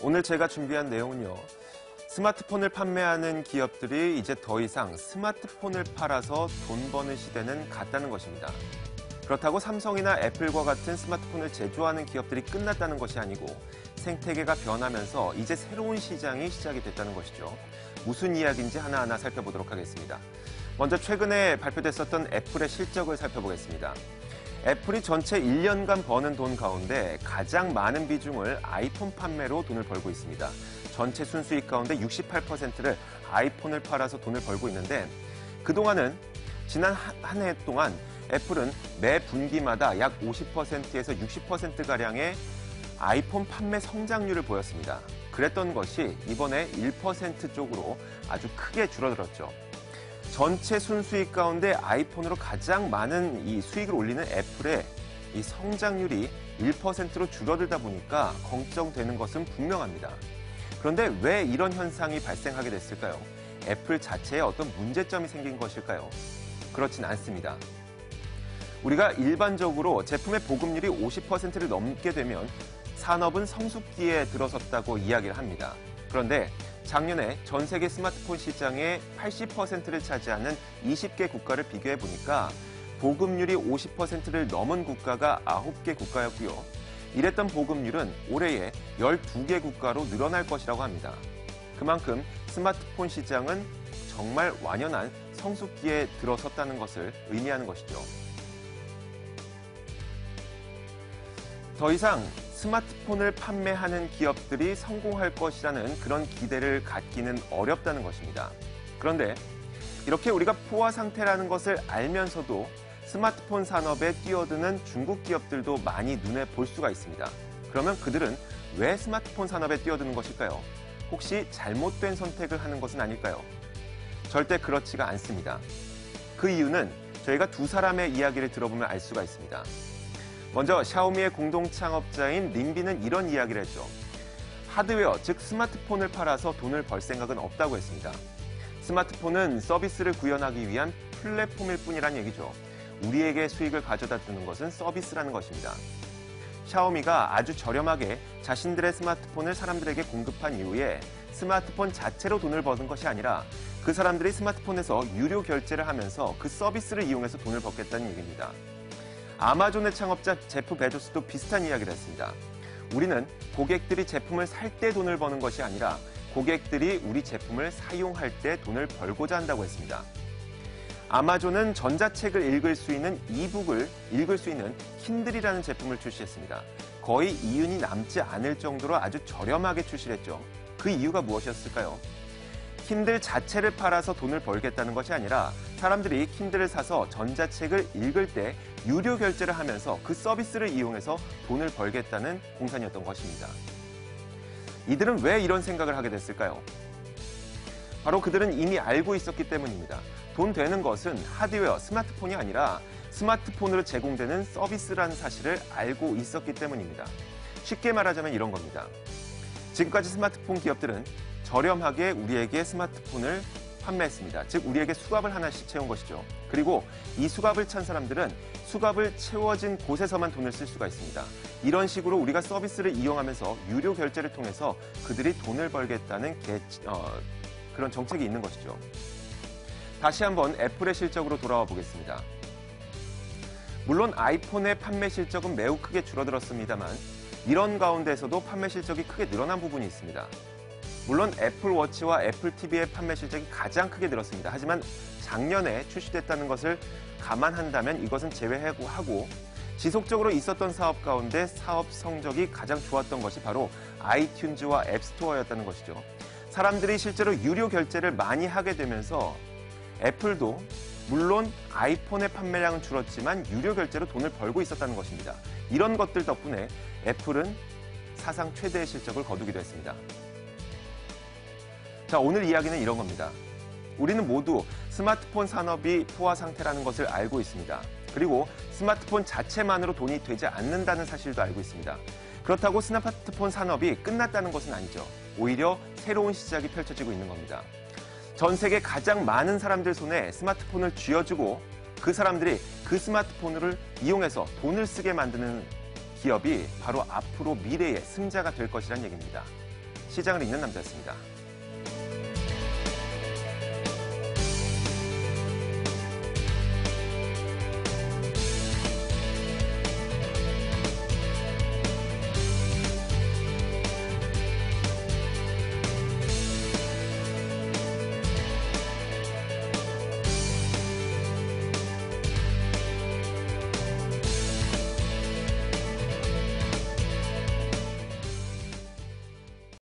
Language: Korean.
오늘 제가 준비한 내용은요. 스마트폰을 판매하는 기업들이 이제 더 이상 스마트폰을 팔아서 돈 버는 시대는 갔다는 것입니다. 그렇다고 삼성이나 애플과 같은 스마트폰을 제조하는 기업들이 끝났다는 것이 아니고 생태계가 변하면서 이제 새로운 시장이 시작이 됐다는 것이죠. 무슨 이야기인지 하나하나 살펴보도록 하겠습니다. 먼저 최근에 발표됐었던 애플의 실적을 살펴보겠습니다. 애플이 전체 1년간 버는 돈 가운데 가장 많은 비중을 아이폰 판매로 돈을 벌고 있습니다. 전체 순수익 가운데 68%를 아이폰을 팔아서 돈을 벌고 있는데 그동안은 지난 한 해 동안 애플은 매 분기마다 약 50%에서 60%가량의 아이폰 판매 성장률을 보였습니다. 그랬던 것이 이번에 1% 쪽으로 아주 크게 줄어들었죠. 전체 순수익 가운데 아이폰으로 가장 많은 이 수익을 올리는 애플의 이 성장률이 1%로 줄어들다 보니까 걱정되는 것은 분명합니다. 그런데 왜 이런 현상이 발생하게 됐을까요? 애플 자체에 어떤 문제점이 생긴 것일까요? 그렇진 않습니다. 우리가 일반적으로 제품의 보급률이 50%를 넘게 되면 산업은 성숙기에 들어섰다고 이야기를 합니다. 그런데 작년에 전 세계 스마트폰 시장의 80%를 차지하는 20개 국가를 비교해 보니까 보급률이 50%를 넘은 국가가 9개 국가였고요. 이랬던 보급률은 올해에 12개 국가로 늘어날 것이라고 합니다. 그만큼 스마트폰 시장은 정말 완연한 성숙기에 들어섰다는 것을 의미하는 것이죠. 더 이상 스마트폰을 판매하는 기업들이 성공할 것이라는 그런 기대를 갖기는 어렵다는 것입니다. 그런데 이렇게 우리가 포화 상태라는 것을 알면서도 스마트폰 산업에 뛰어드는 중국 기업들도 많이 눈에 볼 수가 있습니다. 그러면 그들은 왜 스마트폰 산업에 뛰어드는 것일까요? 혹시 잘못된 선택을 하는 것은 아닐까요? 절대 그렇지가 않습니다. 그 이유는 저희가 두 사람의 이야기를 들어보면 알 수가 있습니다. 먼저 샤오미의 공동 창업자인 림비는 이런 이야기를 했죠. 하드웨어, 즉 스마트폰을 팔아서 돈을 벌 생각은 없다고 했습니다. 스마트폰은 서비스를 구현하기 위한 플랫폼일 뿐이란 얘기죠. 우리에게 수익을 가져다 주는 것은 서비스라는 것입니다. 샤오미가 아주 저렴하게 자신들의 스마트폰을 사람들에게 공급한 이후에 스마트폰 자체로 돈을 버는 것이 아니라 그 사람들이 스마트폰에서 유료 결제를 하면서 그 서비스를 이용해서 돈을 벌겠다는 얘기입니다. 아마존의 창업자 제프 베조스도 비슷한 이야기를 했습니다. 우리는 고객들이 제품을 살 때 돈을 버는 것이 아니라 고객들이 우리 제품을 사용할 때 돈을 벌고자 한다고 했습니다. 아마존은 전자책을 읽을 수 있는 이북을 읽을 수 있는 킨들이라는 제품을 출시했습니다. 거의 이윤이 남지 않을 정도로 아주 저렴하게 출시를 했죠. 그 이유가 무엇이었을까요? 킨들 자체를 팔아서 돈을 벌겠다는 것이 아니라 사람들이 킨들을 사서 전자책을 읽을 때 유료 결제를 하면서 그 서비스를 이용해서 돈을 벌겠다는 공산이었던 것입니다. 이들은 왜 이런 생각을 하게 됐을까요? 바로 그들은 이미 알고 있었기 때문입니다. 돈 되는 것은 하드웨어, 스마트폰이 아니라 스마트폰으로 제공되는 서비스라는 사실을 알고 있었기 때문입니다. 쉽게 말하자면 이런 겁니다. 지금까지 스마트폰 기업들은 저렴하게 우리에게 스마트폰을 판매했습니다. 즉 우리에게 수갑을 하나씩 채운 것이죠. 그리고 이 수갑을 찬 사람들은 수갑을 채워진 곳에서만 돈을 쓸 수가 있습니다. 이런 식으로 우리가 서비스를 이용하면서 유료 결제를 통해서 그들이 돈을 벌겠다는 그런 정책이 있는 것이죠. 다시 한번 애플의 실적으로 돌아와 보겠습니다. 물론 아이폰의 판매 실적은 매우 크게 줄어들었습니다만 이런 가운데서도 판매 실적이 크게 늘어난 부분이 있습니다. 물론 애플워치와 애플TV의 판매 실적이 가장 크게 늘었습니다. 하지만 작년에 출시됐다는 것을 감안한다면 이것은 제외하고 지속적으로 있었던 사업 가운데 사업 성적이 가장 좋았던 것이 바로 아이튠즈와 앱스토어였다는 것이죠. 사람들이 실제로 유료 결제를 많이 하게 되면서 애플도 물론 아이폰의 판매량은 줄었지만 유료 결제로 돈을 벌고 있었다는 것입니다. 이런 것들 덕분에 애플은 사상 최대의 실적을 거두기도 했습니다. 자, 오늘 이야기는 이런 겁니다. 우리는 모두 스마트폰 산업이 포화 상태라는 것을 알고 있습니다. 그리고 스마트폰 자체만으로 돈이 되지 않는다는 사실도 알고 있습니다. 그렇다고 스마트폰 산업이 끝났다는 것은 아니죠. 오히려 새로운 시작이 펼쳐지고 있는 겁니다. 전 세계 가장 많은 사람들 손에 스마트폰을 쥐어주고 그 사람들이 그 스마트폰을 이용해서 돈을 쓰게 만드는 기업이 바로 앞으로 미래의 승자가 될 것이란 얘기입니다. 시장을 읽는 남자였습니다.